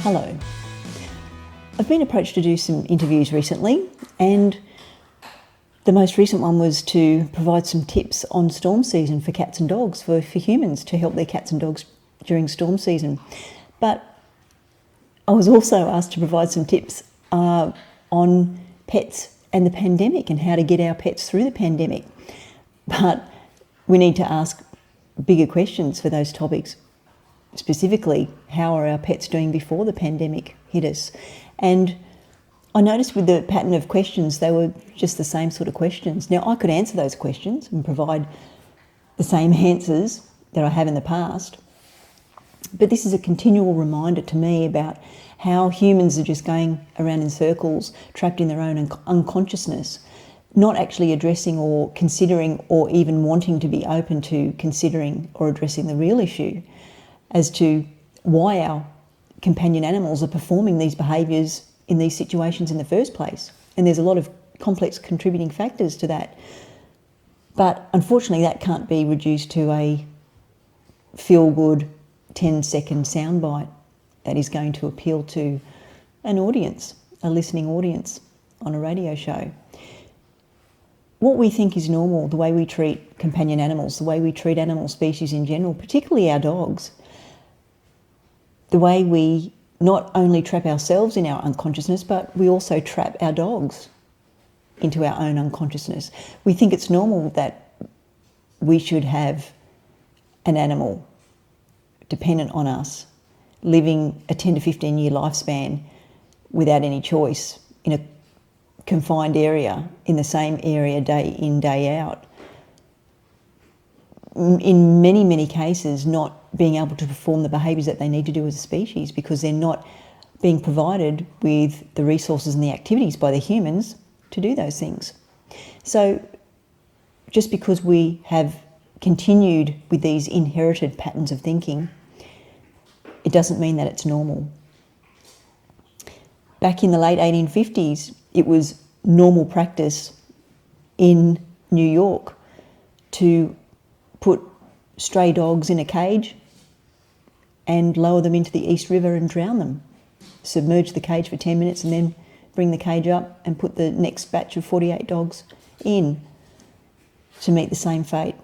Hello. I've been approached to do some interviews recently, and the most recent one was to provide some tips on storm season for cats and dogs, for humans to help their cats and dogs during storm season. But I was also asked to provide some tips on pets and the pandemic and how to get our pets through the pandemic. But we need to ask bigger questions for those topics. Specifically, how are our pets doing before the pandemic hit us? And I noticed with the pattern of questions, they were just the same sort of questions. Now, I could answer those questions and provide the same answers that I have in the past, but this is a continual reminder to me about how humans are just going around in circles, trapped in their own unconsciousness, not actually addressing or considering or even wanting to be open to considering or addressing the real issue as to why our companion animals are performing these behaviours in these situations in the first place. And there's a lot of complex contributing factors to that. But unfortunately, that can't be reduced to a feel-good 10-second soundbite that is going to appeal to an audience, a listening audience on a radio show. What we think is normal, the way we treat companion animals, the way we treat animal species in general, particularly our dogs, the way we not only trap ourselves in our unconsciousness, but we also trap our dogs into our own unconsciousness. We think it's normal that we should have an animal dependent on us, living a 10 to 15 year lifespan without any choice in a confined area, in the same area day in, day out. In many, many cases, not being able to perform the behaviours that they need to do as a species because they're not being provided with the resources and the activities by the humans to do those things. So just because we have continued with these inherited patterns of thinking, it doesn't mean that it's normal. Back in the late 1850s, it was normal practice in New York to put stray dogs in a cage and lower them into the East River and drown them. Submerge the cage for 10 minutes and then bring the cage up and put the next batch of 48 dogs in to meet the same fate.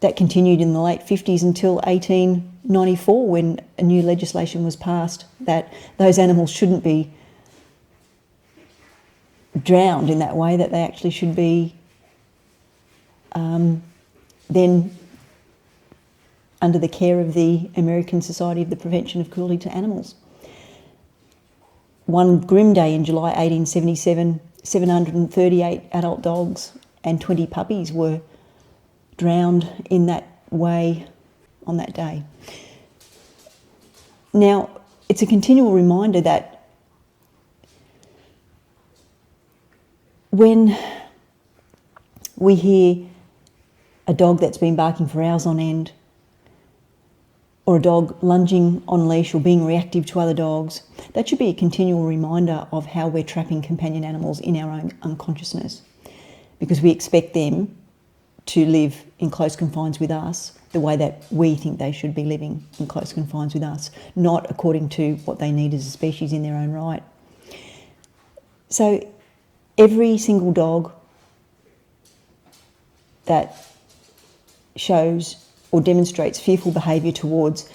That continued in the late 50s until 1894 when a new legislation was passed that those animals shouldn't be drowned in that way, that they actually should be then under the care of the American Society of the Prevention of Cruelty to Animals. One grim day in July 1877, 738 adult dogs and 20 puppies were drowned in that way on that day. Now, it's a continual reminder that when we hear a dog that's been barking for hours on end, or a dog lunging on leash or being reactive to other dogs, that should be a continual reminder of how we're trapping companion animals in our own unconsciousness, because we expect them to live in close confines with us the way that we think they should be living in close confines with us, not according to what they need as a species in their own right. So every single dog that shows or demonstrates fearful behaviour towards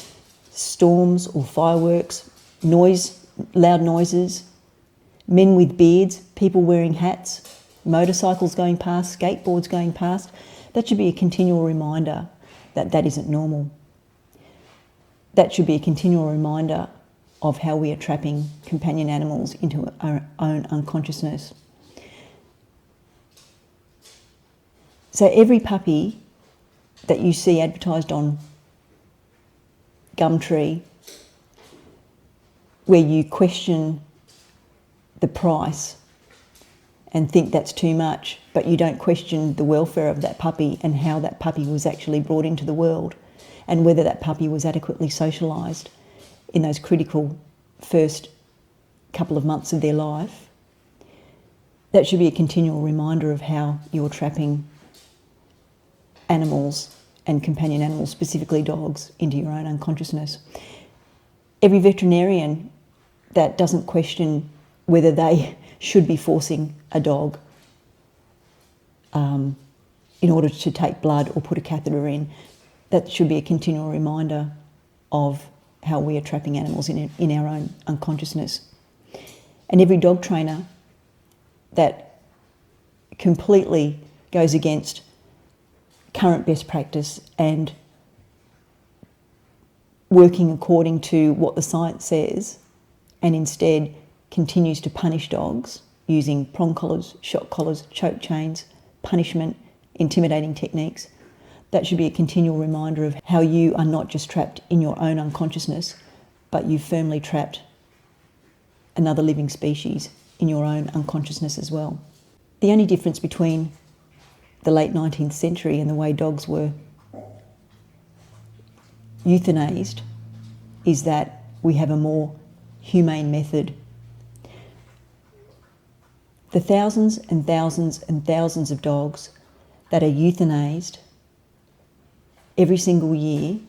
storms or fireworks, loud noises, men with beards, people wearing hats, motorcycles going past, skateboards going past, that should be a continual reminder that that isn't normal. That should be a continual reminder of how we are trapping companion animals into our own unconsciousness. So every puppy that you see advertised on Gumtree, where you question the price and think that's too much, but you don't question the welfare of that puppy and how that puppy was actually brought into the world and whether that puppy was adequately socialised in those critical first couple of months of their life, that should be a continual reminder of how you're trapping animals and companion animals, specifically dogs, into your own unconsciousness. every veterinarian that doesn't question whether they should be forcing a dog in order to take blood or put a catheter in, that should be a continual reminder of how we are trapping animals in our own unconsciousness. And every dog trainer that completely goes against current best practice and working according to what the science says, and instead continues to punish dogs using prong collars, shock collars, choke chains, punishment, intimidating techniques, that should be a continual reminder of how you are not just trapped in your own unconsciousness, but you've firmly trapped another living species in your own unconsciousness as well. The only difference between the late 19th century and the way dogs were euthanased is that we have a more humane method. The thousands and thousands and thousands of dogs that are euthanased every single year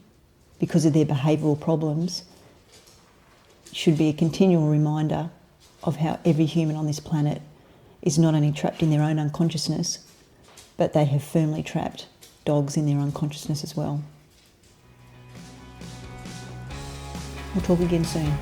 because of their behavioural problems should be a continual reminder of how every human on this planet is not only trapped in their own unconsciousness, but they have firmly trapped dogs in their unconsciousness as well. We'll talk again soon.